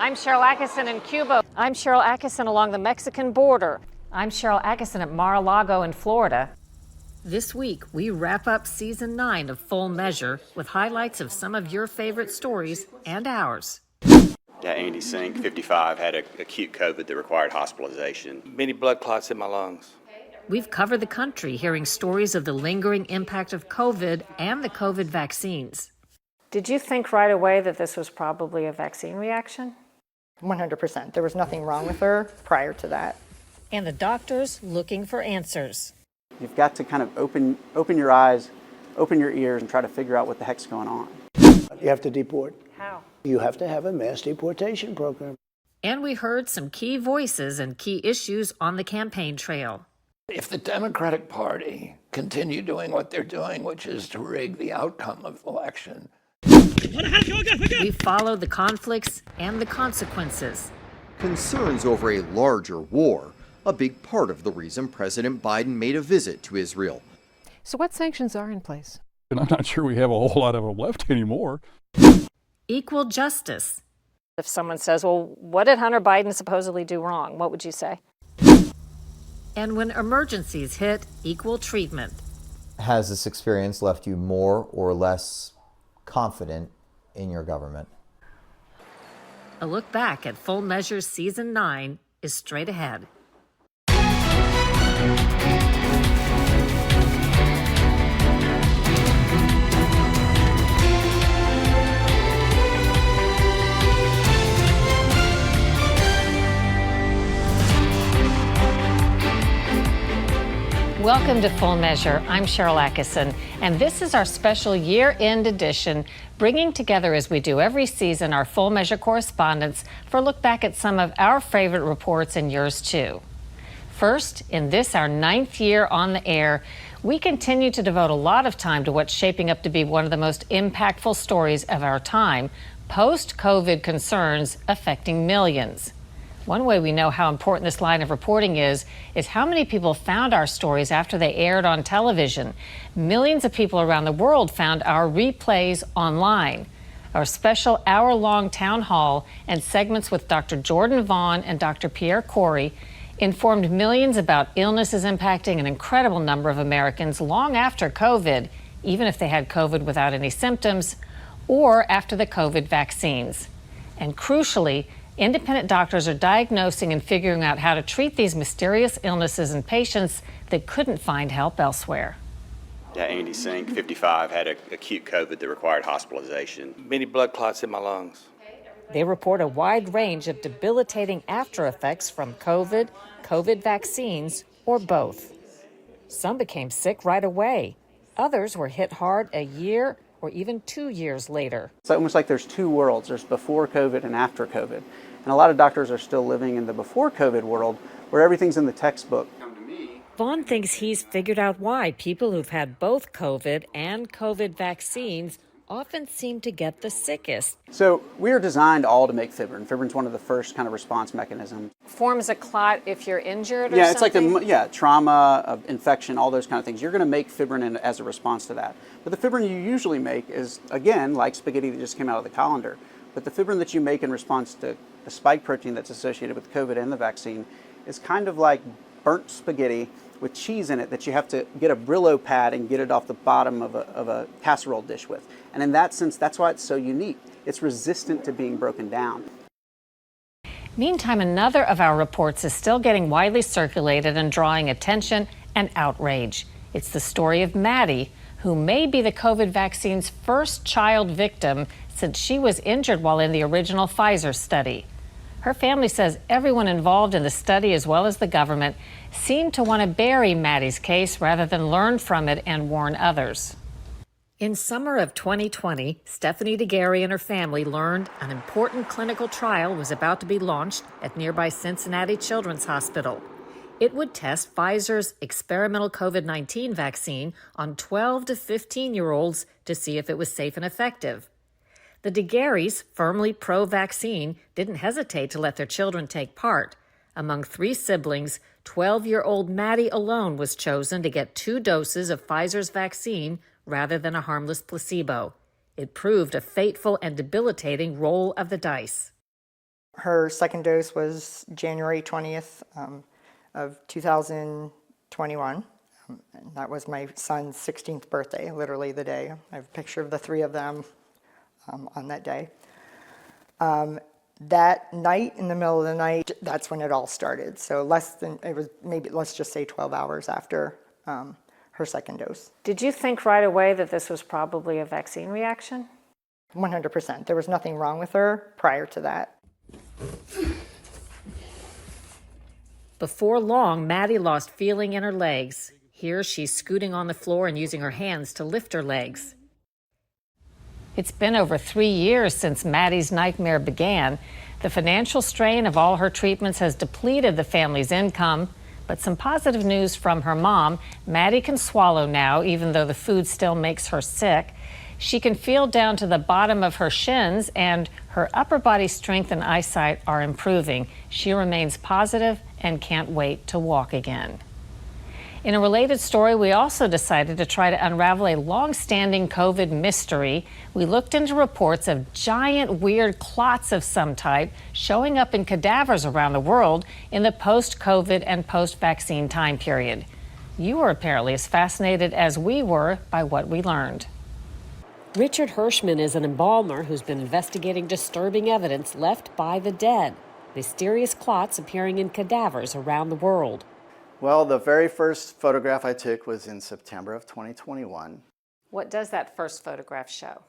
I'm Sharyl Attkisson in Cuba. I'm Sharyl Attkisson along the Mexican border. I'm Sharyl Attkisson at Mar-a-Lago in Florida. This week, we wrap up Season 9 of Full Measure with highlights of some of your favorite stories and ours. Yeah, Andy Sink, 55, had acute COVID that required hospitalization. Many blood clots in my lungs. We've covered the country hearing stories of the lingering impact of COVID and the COVID vaccines. Did you think right away that this was probably a vaccine reaction? 100%. There was nothing wrong with her prior to that. And the doctors looking for answers. You've got to kind of open your eyes, open your ears, and try to figure out what the heck's going on. You have to deport. How? You have to have a mass deportation program. And we heard some key voices and key issues on the campaign trail. If the Democratic Party continue doing what they're doing, which is to rig the outcome of the election, We followed the conflicts and the consequences. Concerns over a larger war, a big part of the reason President Biden made a visit to Israel. So what sanctions are in place? And I'm not sure we have a whole lot of them left anymore. Equal justice. If someone says, well, what did Hunter Biden supposedly do wrong? What would you say? And when emergencies hit, equal treatment. Has this experience left you more or less confident in your government? A look back at Full Measure Season 9 is straight ahead. Welcome to Full Measure. I'm Sharyl Attkisson, and this is our special year-end edition, bringing together, as we do every season, our Full Measure correspondents for a look back at some of our favorite reports and yours too. First, in this, our 9th year on the air, we continue to devote a lot of time to what's shaping up to be one of the most impactful stories of our time, post-COVID concerns affecting millions. One way we know how important this line of reporting is how many people found our stories after they aired on television. Millions of people around the world found our replays online. Our special hour-long town hall and segments with Dr. Jordan Vaughn and Dr. Pierre Corey informed millions about illnesses impacting an incredible number of Americans long after COVID, even if they had COVID without any symptoms, or after the COVID vaccines. And crucially, independent doctors are diagnosing and figuring out how to treat these mysterious illnesses in patients that couldn't find help elsewhere. Yeah, Andy Sink, 55, had acute COVID that required hospitalization. Many blood clots in my lungs. They report a wide range of debilitating after effects from COVID, COVID vaccines, or both. Some became sick right away. Others were hit hard a year or even 2 years later. It's almost like there's two worlds. There's before COVID and after COVID. And a lot of doctors are still living in the before COVID world where everything's in the textbook. Vaughn thinks he's figured out why people who've had both COVID and COVID vaccines often seem to get the sickest. So we are designed all to make fibrin. Fibrin's one of the first kind of response mechanisms. Forms a clot if you're injured or yeah, it's something? like trauma, infection, all those kind of things. You're going to make fibrin as a response to that. But the fibrin you usually make is, again, like spaghetti that just came out of the colander. But the fibrin that you make in response to the spike protein that's associated with COVID and the vaccine is kind of like burnt spaghetti with cheese in it that you have to get a Brillo pad and get it off the bottom of a casserole dish with. And in that sense, that's why it's so unique. It's resistant to being broken down. Meantime, another of our reports is still getting widely circulated and drawing attention and outrage. It's the story of Maddie, who may be the COVID vaccine's first child victim since she was injured while in the original Pfizer study. Her family says everyone involved in the study, as well as the government, seemed to want to bury Maddie's case rather than learn from it and warn others. In summer of 2020, Stephanie DeGarry and her family learned an important clinical trial was about to be launched at nearby Cincinnati Children's Hospital. It would test Pfizer's experimental COVID-19 vaccine on 12 to 15-year-olds to see if it was safe and effective. The DeGarrys, firmly pro-vaccine, didn't hesitate to let their children take part. Among 3 siblings, 12-year-old Maddie alone was chosen to get 2 doses of Pfizer's vaccine rather than a harmless placebo. It proved a fateful and debilitating roll of the dice. Her second dose was January 20th of 2021. And that was my son's 16th birthday, literally the day. I have a picture of the three of them on that day. That night, in the middle of the night, that's when it all started. So it was maybe, let's just say 12 hours after her second dose. Did you think right away that this was probably a vaccine reaction? 100%. There was nothing wrong with her prior to that. Before long, Maddie lost feeling in her legs. Here she's scooting on the floor and using her hands to lift her legs. It's been over 3 years since Maddie's nightmare began. The financial strain of all her treatments has depleted the family's income. But some positive news from her mom. Maddie can swallow now, even though the food still makes her sick. She can feel down to the bottom of her shins, and her upper body strength and eyesight are improving. She remains positive and can't wait to walk again. In a related story, we also decided to try to unravel a long-standing COVID mystery. We looked into reports of giant, weird clots of some type showing up in cadavers around the world in the post-COVID and post-vaccine time period. You were apparently as fascinated as we were by what we learned. Richard Hirschman is an embalmer who's been investigating disturbing evidence left by the dead. Mysterious clots appearing in cadavers around the world. Well, the very first photograph I took was in September of 2021. What does that first photograph show?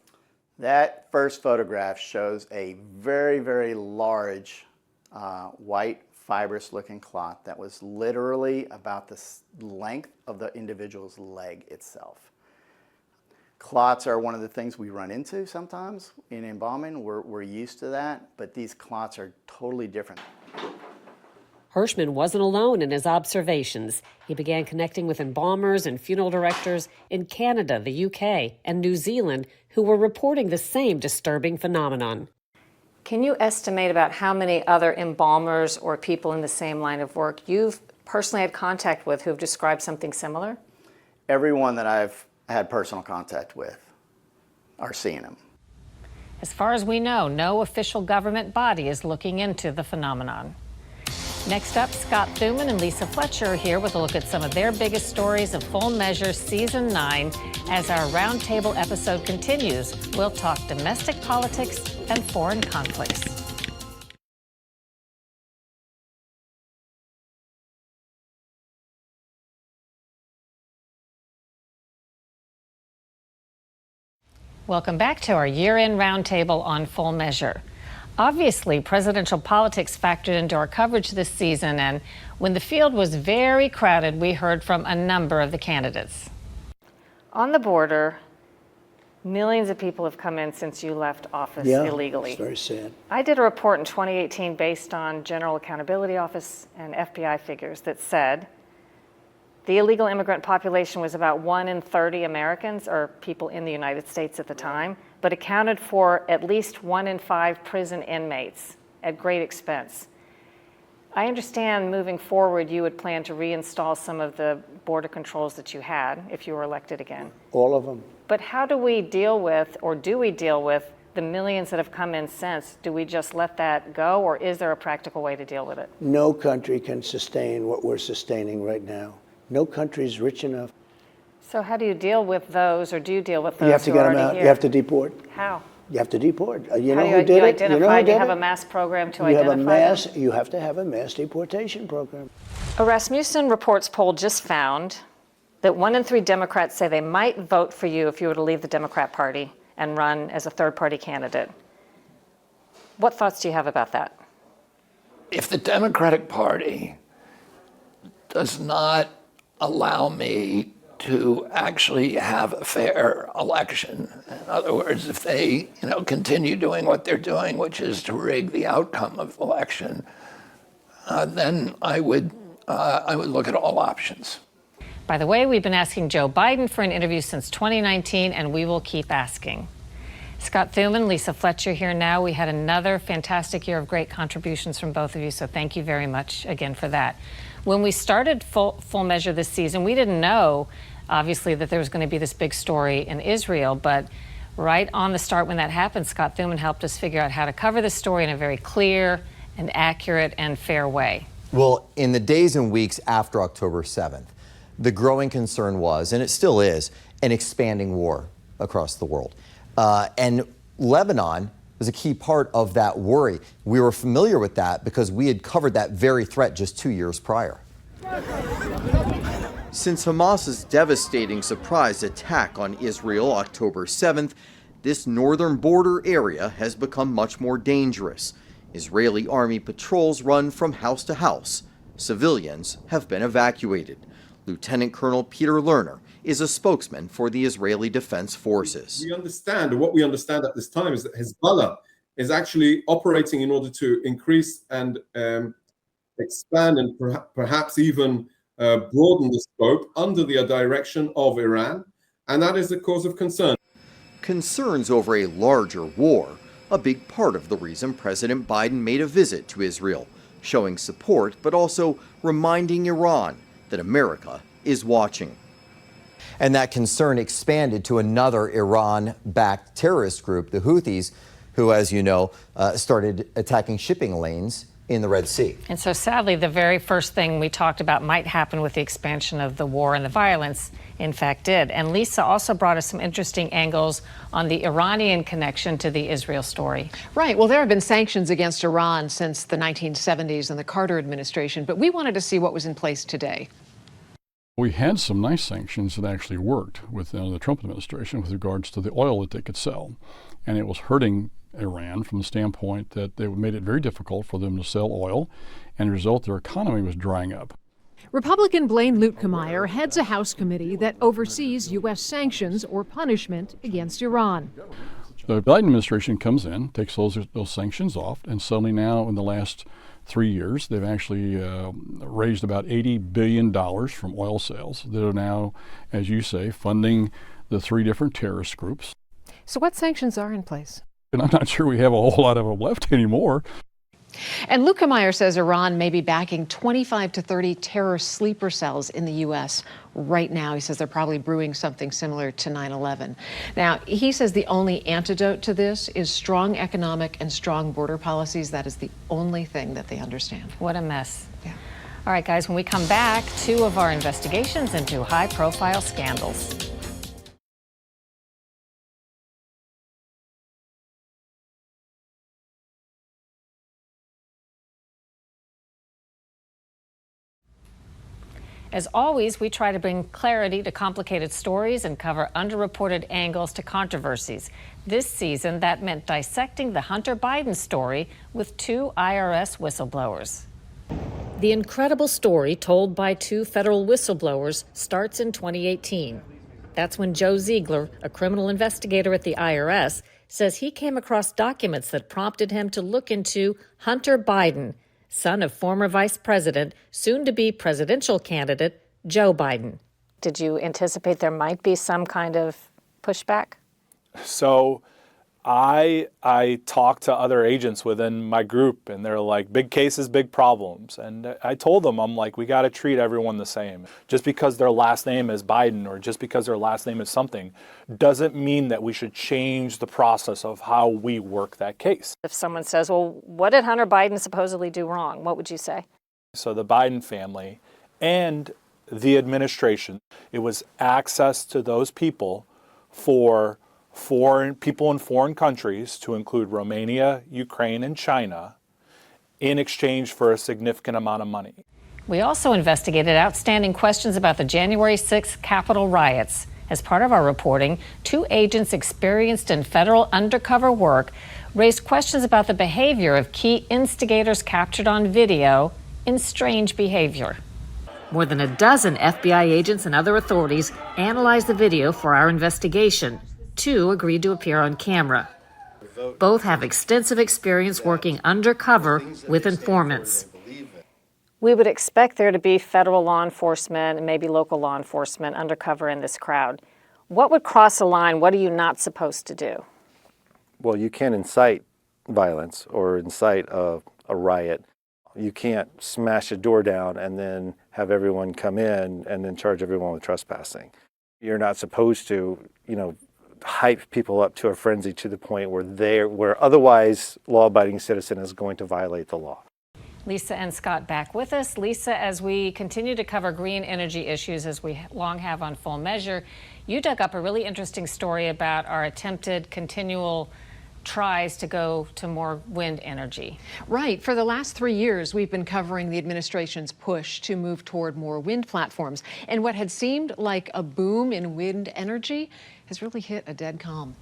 That first photograph shows a very, very large white fibrous looking clot that was literally about the length of the individual's leg itself. Clots are one of the things we run into sometimes in embalming. We're used to that, but these clots are totally different. Hirschman wasn't alone in his observations. He began connecting with embalmers and funeral directors in Canada, the UK, and New Zealand who were reporting the same disturbing phenomenon. Can you estimate about how many other embalmers or people in the same line of work you've personally had contact with who've described something similar? Everyone that I've had personal contact with are seeing them. As far as we know, no official government body is looking into the phenomenon. Next up, Scott Thuman and Lisa Fletcher are here with a look at some of their biggest stories of Full Measure Season 9. As our Roundtable episode continues, we'll talk domestic politics and foreign conflicts. Welcome back to our year-end Roundtable on Full Measure. Obviously, presidential politics factored into our coverage this season, and when the field was very crowded, we heard from a number of the candidates. On the border, millions of people have come in since you left office illegally. It's very sad. I did a report in 2018 based on General Accountability Office and FBI figures that said the illegal immigrant population was about 1 in 30 Americans, or people in the United States at the time, but accounted for at least 1 in 5 prison inmates at great expense. I understand moving forward you would plan to reinstall some of the border controls that you had if you were elected again. All of them. But how do we deal with, or do we deal with, the millions that have come in since? Do we just let that go, or is there a practical way to deal with it? No country can sustain what we're sustaining right now. No country is rich enough. So how do you deal with those, or do you deal with those You have to who get are them already out. here? You have to deport. How? You have to deport. You How know do who did it? You know identify? who Do you did have it? a mass program to You have identify them? You have to have a mass deportation program. A Rasmussen Reports poll just found that 1 in 3 Democrats say they might vote for you if you were to leave the Democrat Party and run as a third-party candidate. What thoughts do you have about that? If the Democratic Party does not allow me to actually have a fair election, in other words, if they continue doing what they're doing, which is to rig the outcome of the election, then I would look at all options. By the way, we've been asking Joe Biden for an interview since 2019, and we will keep asking. Scott Thuman, Lisa Fletcher here now. We had another fantastic year of great contributions from both of you, so thank you very much again for that. When we started Full Measure this season, we didn't know, obviously, that there was going to be this big story in Israel, but right on the start when that happened, Scott Thuman helped us figure out how to cover this story in a very clear an accurate and fair way? Well, in the days and weeks after October 7th, the growing concern was, and it still is, an expanding war across the world. And Lebanon was a key part of that worry. We were familiar with that because we had covered that very threat just 2 years prior. Since Hamas's devastating surprise attack on Israel October 7th, this northern border area has become much more dangerous. Israeli army patrols run from house to house. Civilians have been evacuated. Lieutenant Colonel Peter Lerner is a spokesman for the Israeli Defense Forces. We understand, or what we understand at this time, is that Hezbollah is actually operating in order to increase and expand and perhaps even broaden the scope under the direction of Iran, and that is a cause of concern. Concerns over a larger war, a big part of the reason President Biden made a visit to Israel, showing support but also reminding Iran that America is watching. And that concern expanded to another Iran-backed terrorist group, the Houthis, who, as you know, started attacking shipping lanes in the Red Sea. And so sadly, the very first thing we talked about might happen with the expansion of the war and the violence, in fact, did. And Lisa also brought us some interesting angles on the Iranian connection to the Israel story. Right. Well, there have been sanctions against Iran since the 1970s and the Carter administration, but we wanted to see what was in place today. We had some nice sanctions that actually worked with the Trump administration with regards to the oil that they could sell. And it was hurting Iran from the standpoint that they made it very difficult for them to sell oil, and as a result, their economy was drying up. Republican Blaine Luetkemeyer heads a House committee that oversees U.S. sanctions or punishment against Iran. The Biden administration comes in, takes those sanctions off, and suddenly now in the last 3 years, they've actually raised about $80 billion from oil sales that are now, as you say, funding the 3 different terrorist groups. So what sanctions are in place? And I'm not sure we have a whole lot of them left anymore. And Luetkemeyer says Iran may be backing 25 to 30 terrorist sleeper cells in the U.S. right now. He says they're probably brewing something similar to 9/11. Now, he says the only antidote to this is strong economic and strong border policies. That is the only thing that they understand. What a mess. Yeah. All right, guys, when we come back, 2 of our investigations into high-profile scandals. As always, we try to bring clarity to complicated stories and cover underreported angles to controversies. This season, that meant dissecting the Hunter Biden story with 2 IRS whistleblowers. The incredible story told by 2 federal whistleblowers starts in 2018. That's when Joe Ziegler, a criminal investigator at the IRS, says he came across documents that prompted him to look into Hunter Biden, son of former Vice President, soon-to-be presidential candidate, Joe Biden. Did you anticipate there might be some kind of pushback? So I talked to other agents within my group, and they're like, big cases, big problems. And I told them, I'm like, we got to treat everyone the same. Just because their last name is Biden or just because their last name is something doesn't mean that we should change the process of how we work that case. If someone says, well, what did Hunter Biden supposedly do wrong? What would you say? So the Biden family and the administration, it was access to those people for foreign people in foreign countries, to include Romania, Ukraine, and China, in exchange for a significant amount of money. We also investigated outstanding questions about the January 6th Capitol riots. As part of our reporting, 2 agents experienced in federal undercover work raised questions about the behavior of key instigators captured on video in strange behavior. More than a dozen FBI agents and other authorities analyzed the video for our investigation. 2 agreed to appear on camera. Both have extensive experience working undercover with informants. We would expect there to be federal law enforcement and maybe local law enforcement undercover in this crowd. What would cross a line? What are you not supposed to do? Well, you can't incite violence or incite a riot. You can't smash a door down and then have everyone come in and then charge everyone with trespassing. You're not supposed to, hype people up to a frenzy to the point where otherwise law-abiding citizen is going to violate the law. Lisa and Scott back with us. Lisa, as we continue to cover green energy issues, as we long have on Full Measure, you dug up a really interesting story about our attempted continual tries to go to more wind energy. Right. For the last 3 years, we've been covering the administration's push to move toward more wind platforms. And what had seemed like a boom in wind energy has really hit a dead calm.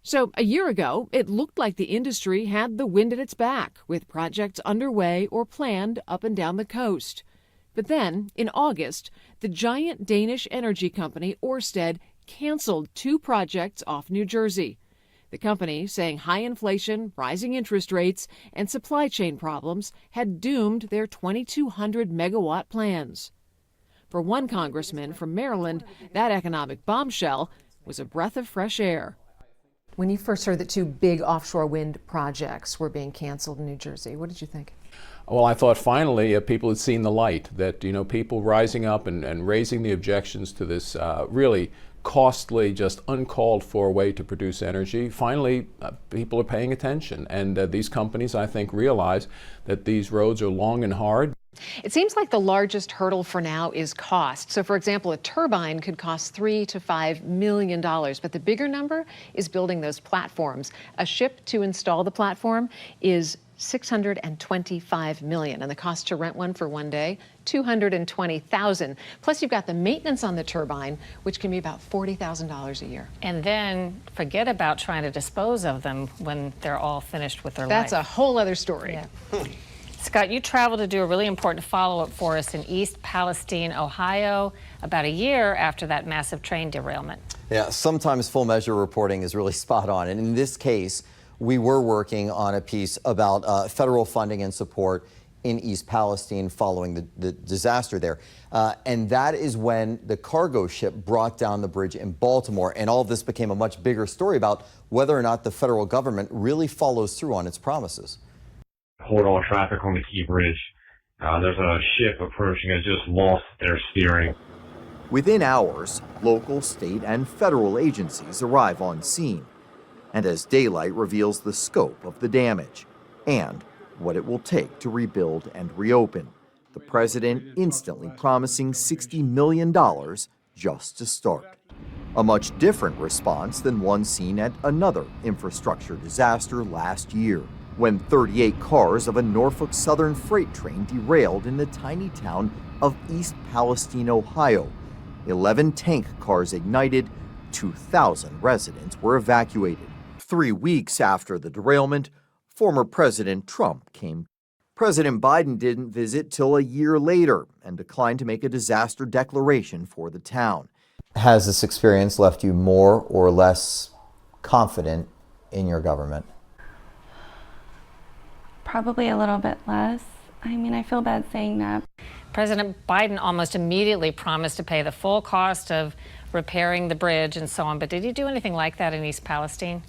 So a year ago, it looked like the industry had the wind at its back, with projects underway or planned up and down the coast. But then, in August, the giant Danish energy company Ørsted canceled 2 projects off New Jersey. The company saying high inflation, rising interest rates, and supply chain problems had doomed their 2,200 megawatt plans. For one congressman from Maryland, that economic bombshell was a breath of fresh air. When you first heard that 2 big offshore wind projects were being canceled in New Jersey, what did you think? Well, I thought finally people had seen the light, that, people rising up and raising the objections to this really costly, just uncalled for way to produce energy. Finally, people are paying attention, and these companies, I think, realize that these roads are long and hard. It seems like the largest hurdle for now is cost. So, for example, a turbine could cost $3 to $5 million, but the bigger number is building those platforms. A ship to install the platform is $625 million, and the cost to rent one for one day, $220,000. Plus, you've got the maintenance on the turbine, which can be about $40,000 a year. And then forget about trying to dispose of them when they're all finished with their life. That's a whole other story. Yeah. Scott, you traveled to do a really important follow-up for us in East Palestine, Ohio, about a year after that massive train derailment. Yeah, sometimes Full Measure reporting is really spot on. And in this case, we were working on a piece about federal funding and support in East Palestine following the disaster there. And that is when the cargo ship brought down the bridge in Baltimore. And all of this became a much bigger story about whether or not the federal government really follows through on its promises. Hold all traffic on the Key Bridge. There's a ship approaching. It just lost their steering. Within hours, local, state, and federal agencies arrive on scene. And as daylight reveals the scope of the damage and what it will take to rebuild and reopen, the president instantly promising $60 million just to start. A much different response than one seen at another infrastructure disaster last year, when 38 cars of a Norfolk Southern freight train derailed in the tiny town of East Palestine, Ohio. 11 tank cars ignited, 2,000 residents were evacuated. 3 weeks after the derailment, former President Trump came. President Biden didn't visit till a year later and declined to make a disaster declaration for the town. Has this experience left you more or less confident in your government? Probably a little bit less. I mean, I feel bad saying that. President Biden almost immediately promised to pay the full cost of repairing the bridge and so on, but did he do anything like that in East Palestine?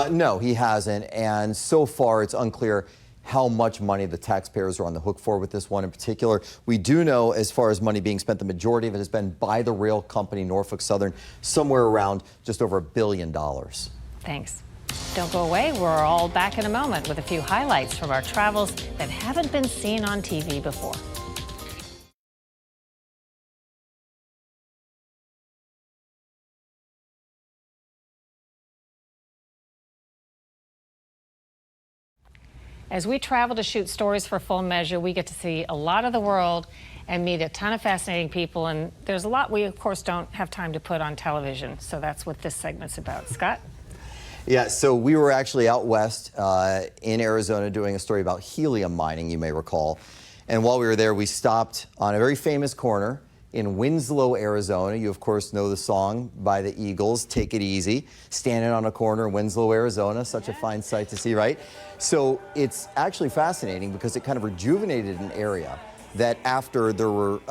No, he hasn't, and so far it's unclear how much money the taxpayers are on the hook for with this one in particular. We do know, as far as money being spent, the majority of it has been by the rail company Norfolk Southern, somewhere around just over $1 billion. Thanks. Don't go away. We're all back in a moment with a few highlights from our travels that haven't been seen on TV before. As we travel to shoot stories for Full Measure, we get to see a lot of the world and meet a ton of fascinating people. And there's a lot we, of course, don't have time to put on television. So that's what this segment's about. Scott? Yeah, so we were actually out west in Arizona doing a story about helium mining, you may recall. And while we were there, we stopped on a very famous corner in Winslow, Arizona. You, of course, know the song by the Eagles, Take It Easy. Standing on a corner in Winslow, Arizona, such a fine sight to see, right? So it's actually fascinating because it kind of rejuvenated an area that after there were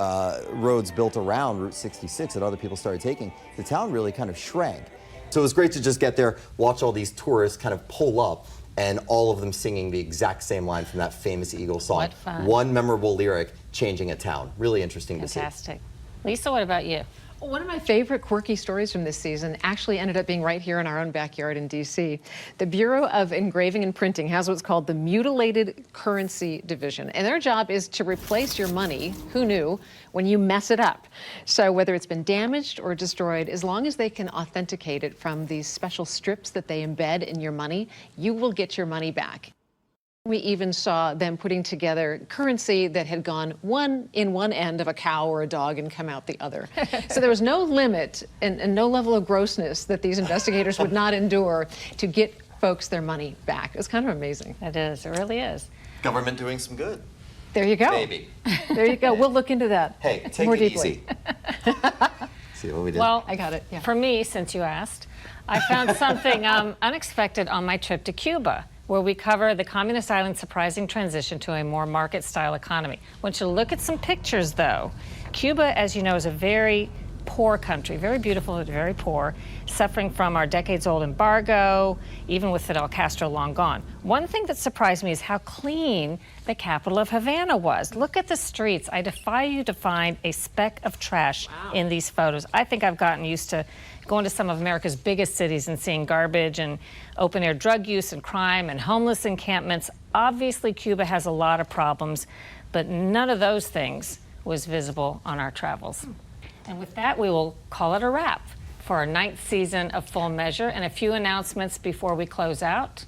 roads built around Route 66 that other people started taking, the town really kind of shrank. So it was great to just get there, watch all these tourists kind of pull up, and all of them singing the exact same line from that famous Eagles song. What fun. One memorable lyric changing a town. Really interesting to see. Fantastic. Lisa, what about you? One of my favorite quirky stories from this season actually ended up being right here in our own backyard in D.C. The Bureau of Engraving and Printing has what's called the Mutilated Currency Division, and their job is to replace your money, who knew, when you mess it up. So whether it's been damaged or destroyed, as long as they can authenticate it from these special strips that they embed in your money, you will get your money back. We even saw them putting together currency that had gone in one end of a cow or a dog and come out the other. So there was no limit and no level of grossness that these investigators would not endure to get folks their money back. It was kind of amazing. It is. It really is. Government doing some good. There you go. Maybe. There you go. We'll look into that. Hey, take more it deeply. easy. See what we did? Well, I got it. Yeah. For me, since you asked, I found something unexpected on my trip to Cuba, where we cover the communist island's surprising transition to a more market-style economy. I want you to look at some pictures, though. Cuba, as you know, is a very poor country, very beautiful, but very poor, suffering from our decades-old embargo, even with Fidel Castro long gone. One thing that surprised me is how clean the capital of Havana was. Look at the streets. I defy you to find a speck of trash in these photos. I think I've gotten used to going to some of America's biggest cities and seeing garbage and open-air drug use and crime and homeless encampments. Obviously, Cuba has a lot of problems, but none of those things was visible on our travels. And with that, we will call it a wrap for our 9th season of Full Measure, and a few announcements before we close out.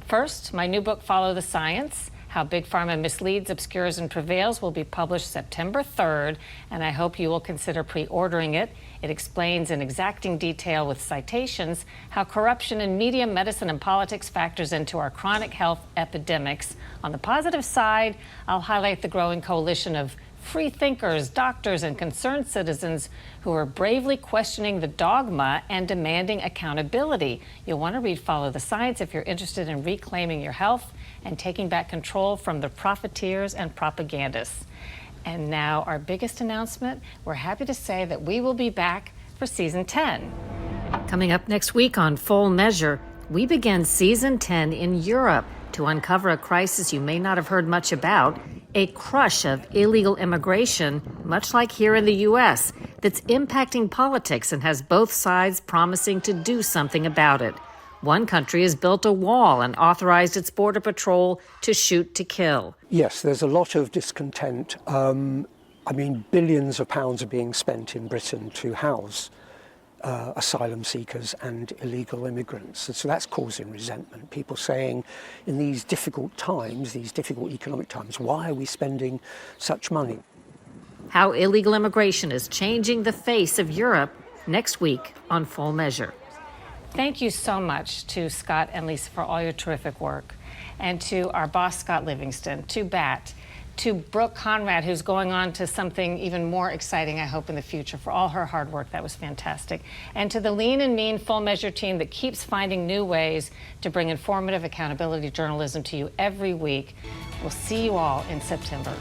First, my new book, Follow the Science: How Big Pharma Misleads, Obscures, and Prevails, will be published September 3rd, and I hope you will consider pre-ordering it. It explains in exacting detail with citations how corruption in media, medicine, and politics factors into our chronic health epidemics. On the positive side, I'll highlight the growing coalition of free thinkers, doctors, and concerned citizens who are bravely questioning the dogma and demanding accountability. You'll want to read Follow the Science if you're interested in reclaiming your health and taking back control from the profiteers and propagandists. And now our biggest announcement, we're happy to say that we will be back for Season 10. Coming up next week on Full Measure, we begin Season 10 in Europe to uncover a crisis you may not have heard much about, a crush of illegal immigration, much like here in the U.S., that's impacting politics and has both sides promising to do something about it. One country has built a wall and authorized its border patrol to shoot to kill. Yes, there's a lot of discontent. Billions of pounds are being spent in Britain to house asylum seekers and illegal immigrants. And so that's causing resentment. People saying, in these difficult times, these difficult economic times, why are we spending such money? How illegal immigration is changing the face of Europe, next week on Full Measure. Thank you so much to Scott and Lisa for all your terrific work, and to our boss, Scott Livingston, to Bat, to Brooke Conrad, who's going on to something even more exciting, I hope, in the future, for all her hard work. That was fantastic. And to the lean and mean Full Measure team that keeps finding new ways to bring informative accountability journalism to you every week. We'll see you all in September.